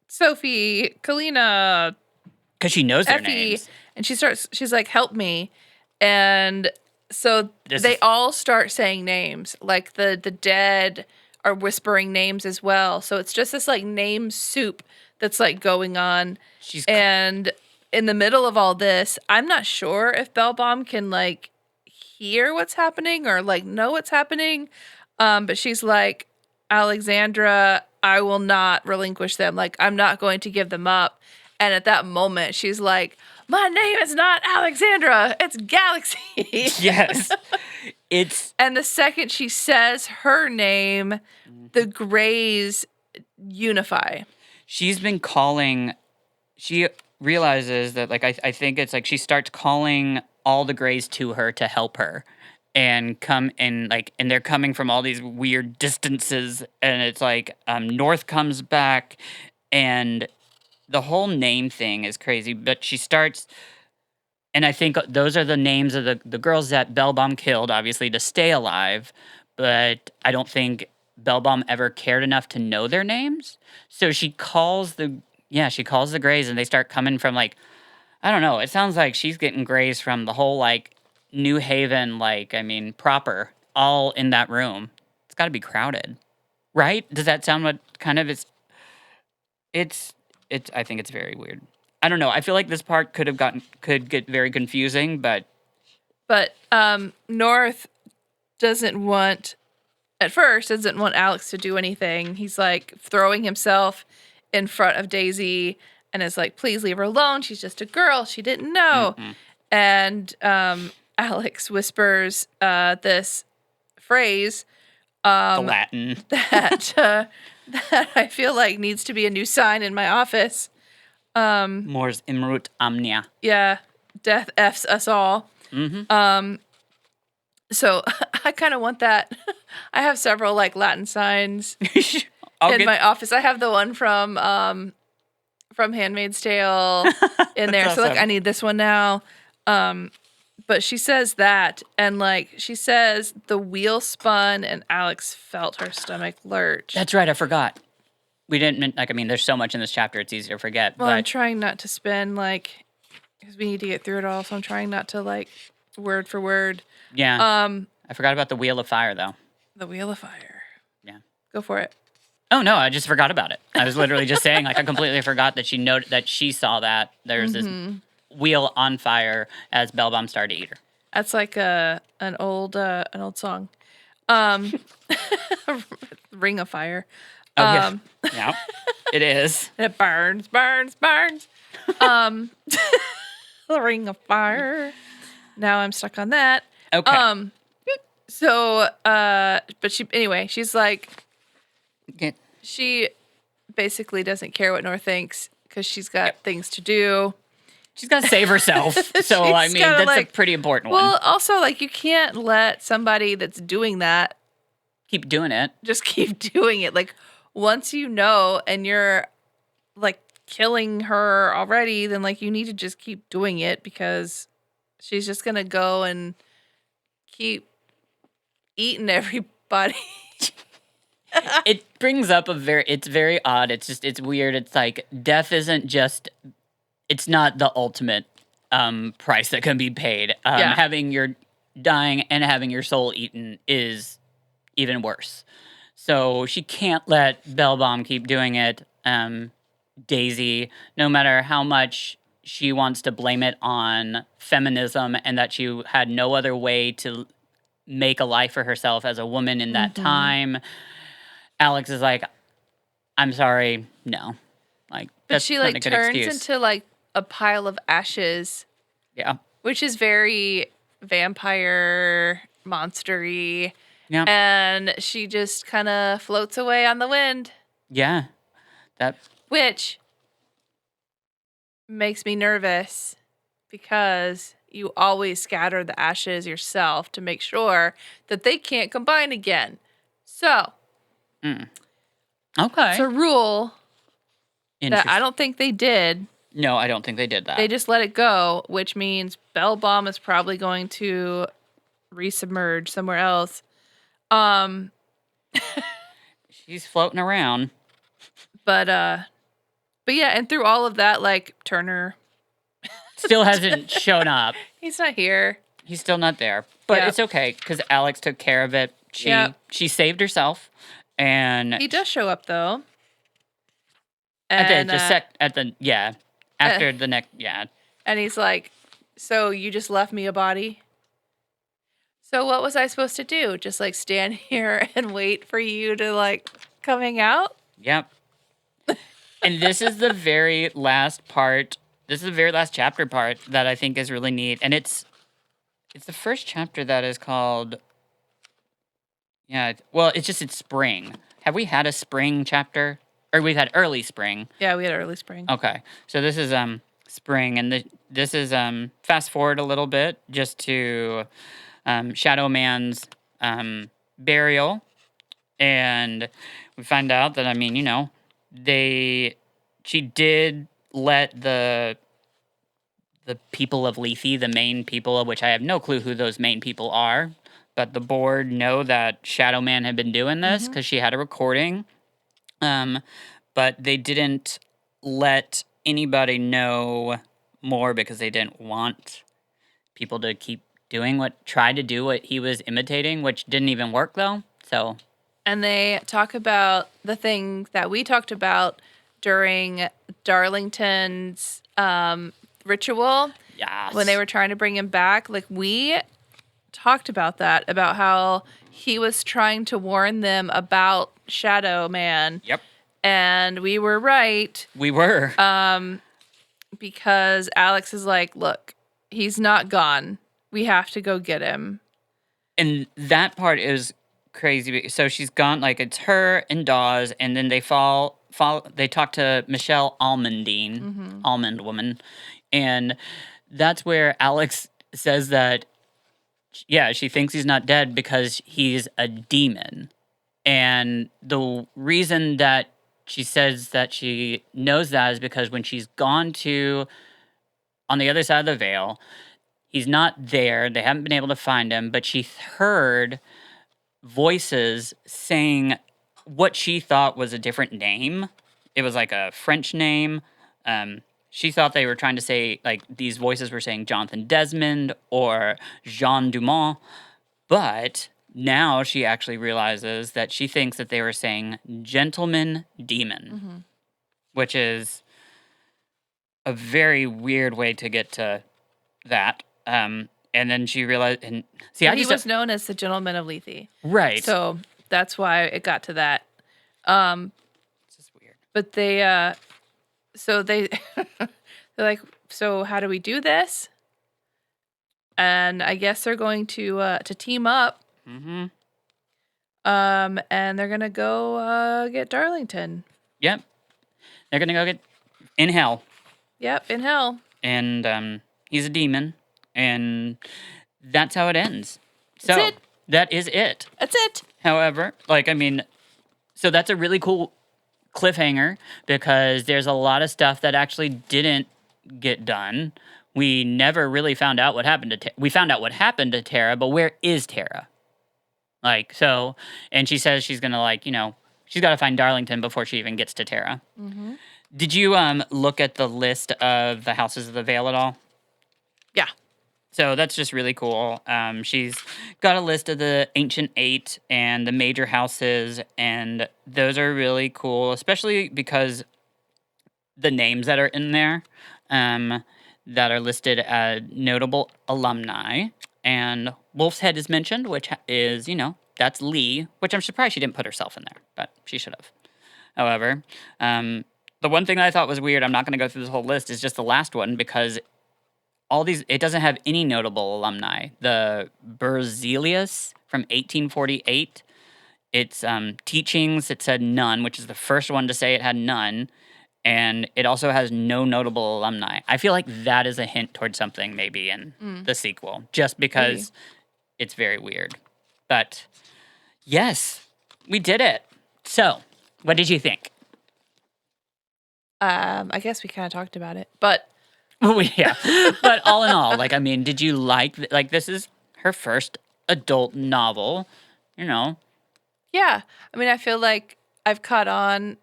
Sophie, Kalina, because she knows their Effie, names, and she's like, help me, and. So they all start saying names. Like the dead are whispering names as well. So it's just this like name soup that's like going on. And in the middle of all this, I'm not sure if Bellbomb can like hear what's happening or like know what's happening. But she's like, Alexandra, I will not relinquish them. Like I'm not going to give them up. And at that moment, she's like, my name is not Alexandra, it's Galaxy. Yes. And the second she says her name, the Greys unify. She's been calling, she realizes that, like, I think it's like she starts calling all the Greys to her to help her. And and they're coming from all these weird distances. And it's like, North comes back and... The whole name thing is crazy, but she starts, and I think those are the names of the girls that Bellbomb killed, obviously, to stay alive, but I don't think Bellbomb ever cared enough to know their names, so she calls the Greys, and they start coming from, like, I don't know, it sounds like she's getting Greys from the whole, like, New Haven, proper, all in that room. It's gotta be crowded, right? Does that sound what kind of is... I think it's very weird. I don't know. I feel like this part could get very confusing, but North doesn't want Alex to do anything. He's like throwing himself in front of Daisy and is like, please leave her alone. She's just a girl. She didn't know. And Alex whispers this phrase, the Latin that I feel like needs to be a new sign in my office. Mors imrut omnia. Yeah, death F's us all. So I kind of want that. I have several like Latin signs in my office. I have the one from Handmaid's Tale in there. Awesome. So like I need this one now. But she says that, and like she says the wheel spun and Alex felt her stomach lurch. That's right, I forgot. We didn't, there's so much in this chapter, it's easy to forget. Well, I'm trying not to spend, because we need to get through it all, so I'm trying not to, word for word. Yeah. I forgot about the Wheel of Fire, though. The Wheel of Fire. Yeah. Go for it. Oh, no, I just forgot about it. I was literally just saying, I completely forgot that she saw that. There's this wheel on fire as Bellbomb started to eat her. That's like an old song. Ring of Fire. Yeah, it is. It burns. The Ring of Fire. Now I'm stuck on that. Okay. So, but she's like, basically doesn't care what Nor thinks because she's got things to do. She's got to save herself. So, I mean, that's a pretty important one. Well, also, like, you can't let somebody that's doing that keep doing it. Just keep doing it. Like, once you know and you're, like, killing her already, then, like, you need to just keep doing it because she's just going to go and keep eating everybody. It brings up it's very odd. It's weird. It's like death isn't just, it's not the ultimate price that can be paid. Having your dying and having your soul eaten is even worse. So she can't let Bellbomb keep doing it. Daisy, no matter how much she wants to blame it on feminism and that she had no other way to make a life for herself as a woman in that time, Alex is like, I'm sorry, no. Like, but she, like, turns into, like, a pile of ashes. Yeah. Which is very vampire, monster-y. Yeah. And she just kind of floats away on the wind. Yeah. Which makes me nervous because you always scatter the ashes yourself to make sure that they can't combine again. So, okay. It's a rule that I don't think they did. No, I don't think they did that. They just let it go, which means Bellbomb is probably going to resubmerge somewhere else. She's floating around. But yeah, and through all of that, like, Turner still hasn't shown up. He's not here. He's still not there. But it's okay, because Alex took care of it. She saved herself, and he does show up though. And And he's like, so you just left me a body? So what was I supposed to do? Just, like, stand here and wait for you to, like, come hang out? Yep. And this is the very last part. This is the very last chapter part that I think is really neat. And it's the first chapter that is called, it's spring. Have we had a spring chapter? Or we've had early spring. Yeah, we had early spring. Okay. So this is spring, and this is fast forward a little bit just to Shadow Man's burial. And we find out that, I mean, she did let the people of Lethe, the main people, of which I have no clue who those main people are, but the board know that Shadow Man had been doing this because she had a recording. But they didn't let anybody know more because they didn't want people to try to do what he was imitating, which didn't even work though. So. And they talk about the thing that we talked about during Darlington's ritual. Yes. When they were trying to bring him back. Like, we talked about that, about how he was trying to warn them about Shadow Man. Yep. And we were right. We were. Because Alex is like, look, he's not gone. We have to go get him. And that part is crazy. So she's gone, like, it's her and Dawes, and then they they talk to Michelle Almondine, Almond Woman, and that's where Alex says that, she thinks he's not dead because he's a demon. And the reason that she says that she knows that is because when she's gone to on the other side of the veil, he's not there. They haven't been able to find him, but she heard voices saying what she thought was a different name. It was like a French name. She thought they were trying to say, like, these voices were saying Jonathan Desmond or Jean Dumont, but now she actually realizes that she thinks that they were saying Gentleman Demon, which is a very weird way to get to that. And then she realized, and see, he was known as the Gentleman of Lethe, right? So that's why it got to that. It's just weird. But they're like, so how do we do this? And I guess they're going to team up. Mm-hmm. And they're gonna go get Darlington. Yep. They're gonna go get in hell. Yep, in hell. And he's a demon, and that's how it ends. So That's it. that is it. That's it. However, so that's a really cool cliffhanger because there's a lot of stuff that actually didn't get done. We never really found out what happened to we found out what happened to Tara, but where is Tara? And she says she's gonna she's got to find Darlington before she even gets to Tara. Mm-hmm. Did you look at the list of the houses of the Vale at all? Yeah. So that's just really cool. She's got a list of the Ancient Eight and the major houses, and those are really cool, especially because the names that are in there that are listed as notable alumni. And Wolf's Head is mentioned, which is, that's Lee, which I'm surprised she didn't put herself in there, but she should have. However, the one thing that I thought was weird, I'm not going to go through this whole list, is just the last one because it doesn't have any notable alumni. The Berzelius from 1848, its teachings, it said none, which is the first one to say it had none. And it also has no notable alumni. I feel like that is a hint towards something maybe in the sequel, just because it's very weird. But yes, we did it. So, what did you think? I guess we kind of talked about it, but Yeah. But all in all, did you like this is her first adult novel, Yeah. I mean, I feel like I've caught on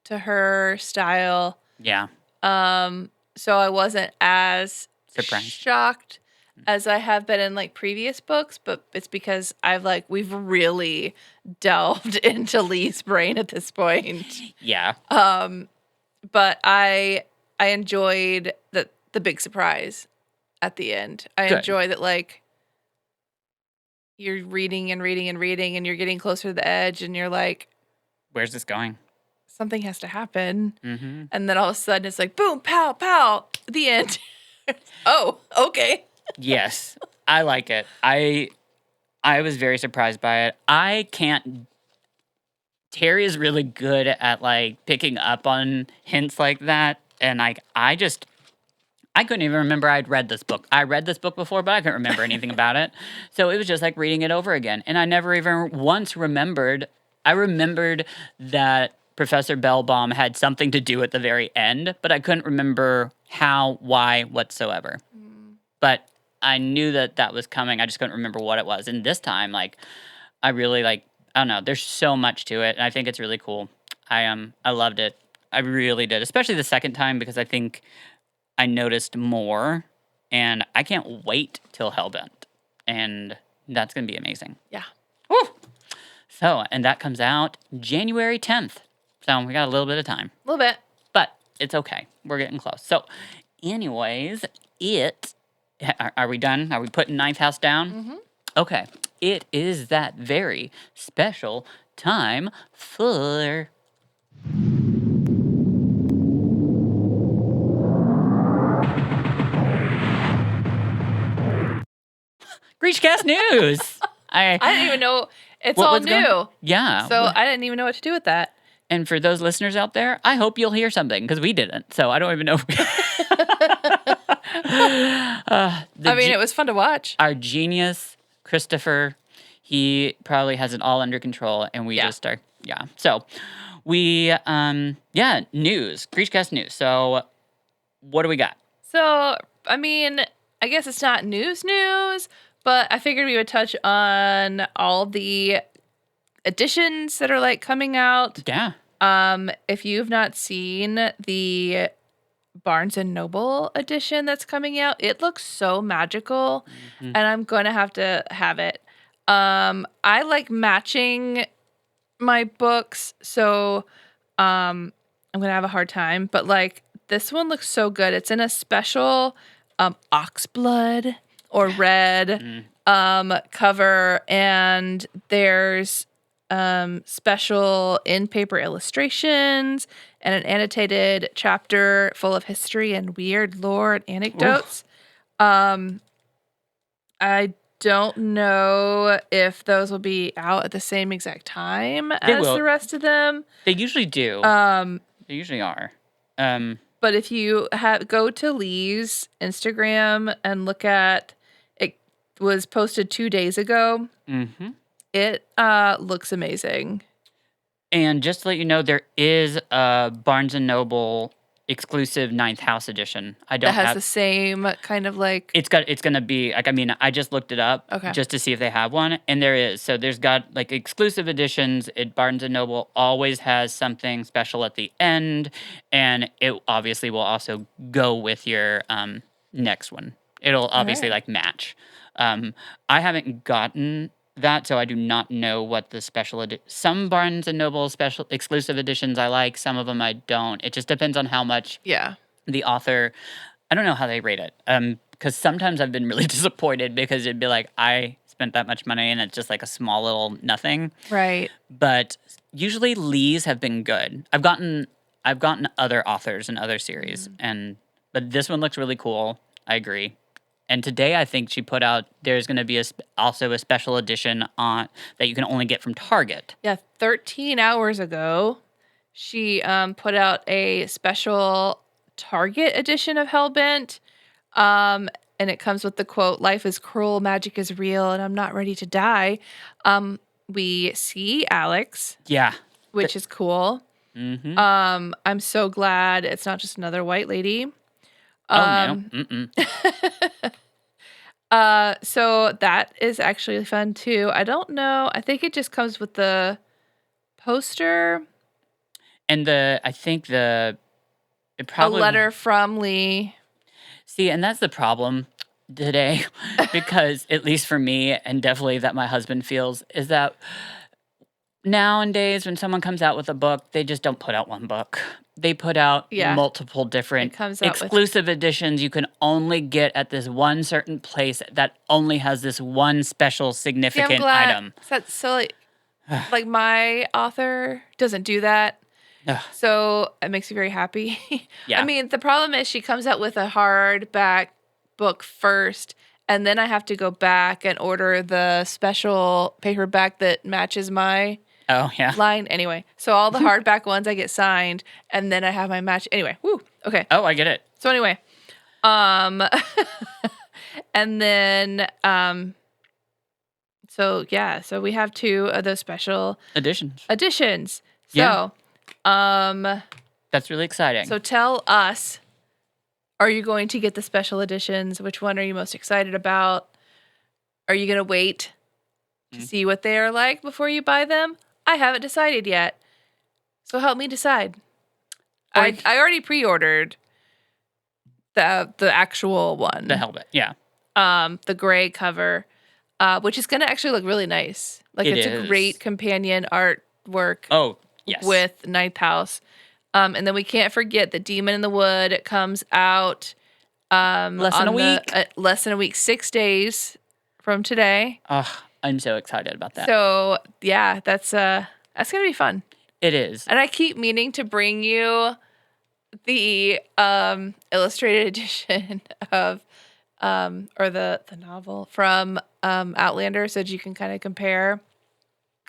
to her style. Yeah. So I wasn't as Surprised. shocked as I have been in previous books, but it's because we've really delved into Lee's brain at this point. Yeah. But I enjoyed the big surprise at the end. I enjoy that you're reading and reading and reading and you're getting closer to the edge and you're like, where's this going? Something has to happen. Mm-hmm. And then all of a sudden it's like, boom, pow, pow, the end. Oh, okay. Yes, I like it. I was very surprised by it. Terry is really good at picking up on hints like that. And I couldn't even remember I'd read this book. I read this book before, but I couldn't remember anything about it. So it was just like reading it over again. And I never even once remembered. I remembered that Professor Bellbaum had something to do at the very end, but I couldn't remember how, why, whatsoever. But I knew that was coming. I just couldn't remember what it was. And this time, I really I don't know. There's so much to it, and I think it's really cool. I loved it. I really did, especially the second time because I think I noticed more, and I can't wait till Hellbent, and that's gonna be amazing. Yeah. Woo! So, and that comes out January 10th. So we got a little bit of time. A little bit. But it's okay. We're getting close. So, anyways, are we done? Are we putting Ninth House down? Mm-hmm. Okay. It is that very special time for GrishaCast News. I didn't even know it's all new. Yeah. So I didn't even know what to do with that. And for those listeners out there, I hope you'll hear something because we didn't. So I don't even know. It was fun to watch. Our genius, Christopher, he probably has it all under control, and we just are. Yeah. So we, news, GrishaCast News. So what do we got? So, I guess it's not news, but I figured we would touch on all the editions that are coming out. Yeah. If you've not seen the Barnes and Noble edition that's coming out, it looks so magical, and I'm going to have it. I like matching my books, so I'm going to have a hard time, but this one looks so good. It's in a special oxblood or red cover, and there's special in-paper illustrations and an annotated chapter full of history and weird lore and anecdotes. I don't know if those will be out at the same exact time as the rest of them. They usually do. They usually are. But if you go to Lee's Instagram and look at it, was posted 2 days ago. Mm-hmm. It looks amazing. And just to let you know, there is a Barnes & Noble exclusive 9th House edition. That has the same kind of like... It's going to be, like, I mean, I just looked it up just to see if they have one, and there is. So there's got, like, exclusive editions. Barnes & Noble always has something special at the end, and it obviously will also go with your next one. It'll obviously, like, match. I haven't gotten that, so I do not know what the special some Barnes & Noble special exclusive editions I like, some of them I don't. It just depends on how much the author, I don't know how they rate it, because sometimes I've been really disappointed because it'd be like, I spent that much money and it's just like a small little nothing. Right. But usually Lee's have been good. I've gotten other authors and other series, but this one looks really cool. I agree. And today, I think she put out, there's going to be also a special edition that you can only get from Target. Yeah, 13 hours ago, she put out a special Target edition of Hellbent. And it comes with the quote, "Life is cruel, magic is real, and I'm not ready to die." We see Alex. Yeah. Which is cool. Mm-hmm. I'm so glad it's not just another white lady. No. Mm-mm. So that is actually fun too. I don't know. I think it just comes with the poster. And I think it probably... A letter from Lee. See, and that's the problem today, because at least for me, and definitely that my husband feels, is that nowadays when someone comes out with a book, they just don't put out one book. They put out multiple different exclusive editions you can only get at this one certain place that only has this one special significant item. That's so like my author doesn't do that. So it makes me very happy. Yeah. I mean, the problem is she comes out with a hardback book first, and then I have to go back and order the special paperback that matches my line. Anyway, so all the hardback ones I get signed, and then I have my match. Anyway, woo. Okay. Oh, I get it. So anyway, and then so we have 2 of those special editions. So, that's really exciting. So tell us, are you going to get the special editions? Which one are you most excited about? Are you going to wait to see what they are like before you buy them? I haven't decided yet. So help me decide. I already pre-ordered the actual one. The Hellbent, yeah. The gray cover, which is going to actually look really nice. Like it's a great companion artwork. Oh, yes. With 9th House. And then we can't forget the Demon in the Wood. It comes out less than a week. 6 days from today. Oh, I'm so excited about that. So yeah, that's gonna be fun. It is. And I keep meaning to bring you the illustrated edition of or the novel from Outlander, so that you can kind of compare.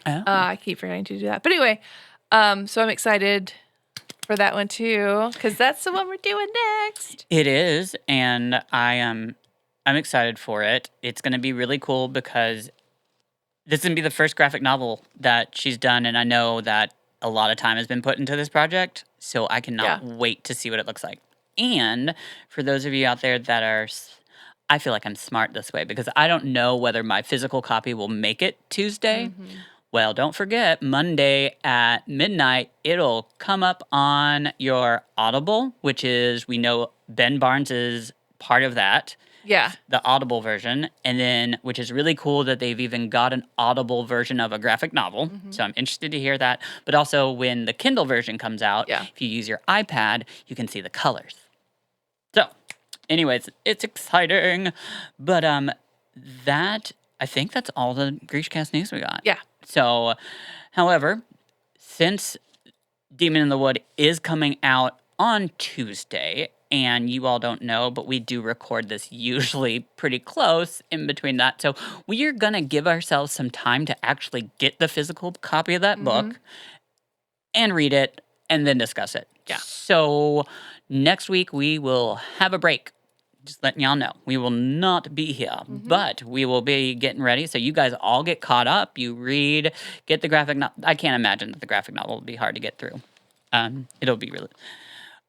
Oh. I keep forgetting to do that. But anyway, so I'm excited for that one too, because that's the one we're doing next. It is, and I'm excited for it. It's going to be really cool because this is going to be the first graphic novel that she's done, and I know that a lot of time has been put into this project, so I cannot wait to see what it looks like. And for those of you out there that are... I feel like I'm smart this way because I don't know whether my physical copy will make it Tuesday. Mm-hmm. Well, don't forget, Monday at midnight, it'll come up on your Audible, which is, we know Ben Barnes is part of that. Yeah. The Audible version. And then, which is really cool that they've even got an Audible version of a graphic novel. Mm-hmm. So I'm interested to hear that. But also, when the Kindle version comes out, if you use your iPad, you can see the colors. So, anyways, it's exciting. But I think that's all the GrishaCast news we got. Yeah. So, however, since Demon in the Wood is coming out on Tuesday, and you all don't know, but we do record this usually pretty close in between that. So we are going to give ourselves some time to actually get the physical copy of that book and read it and then discuss it. Yeah. So next week we will have a break. Just letting y'all know. We will not be here, but we will be getting ready. So you guys all get caught up. You read, get the graphic novel. I can't imagine that the graphic novel will be hard to get through. It'll be really...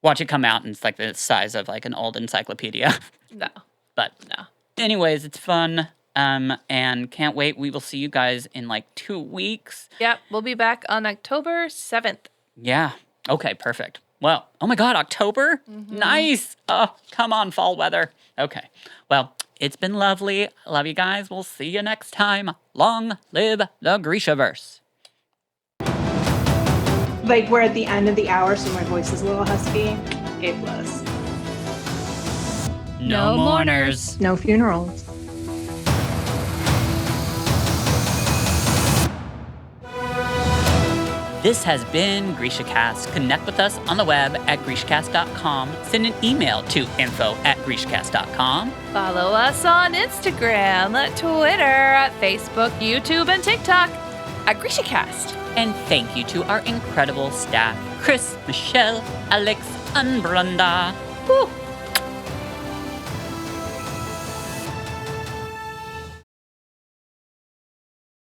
Watch it come out and it's like the size of like an old encyclopedia. No. But No. anyways, it's fun. And can't wait. We will see you guys in like 2 weeks. Yep. We'll be back on October 7th. Yeah. Okay, perfect. Well, oh my God, October? Nice. Oh, come on, fall weather. Okay. Well, it's been lovely. Love you guys. We'll see you next time. Long live the Grishaverse. Like, we're at the end of the hour, so my voice is a little husky. A+. No mourners. No funerals. This has been GrishaCast. Connect with us on the web at GrishaCast.com. Send an email to info@GrishaCast.com. Follow us on Instagram, Twitter, Facebook, YouTube, and TikTok at GrishaCast. And thank you to our incredible staff, Chris, Michelle, Alex, and Brenda. Woo!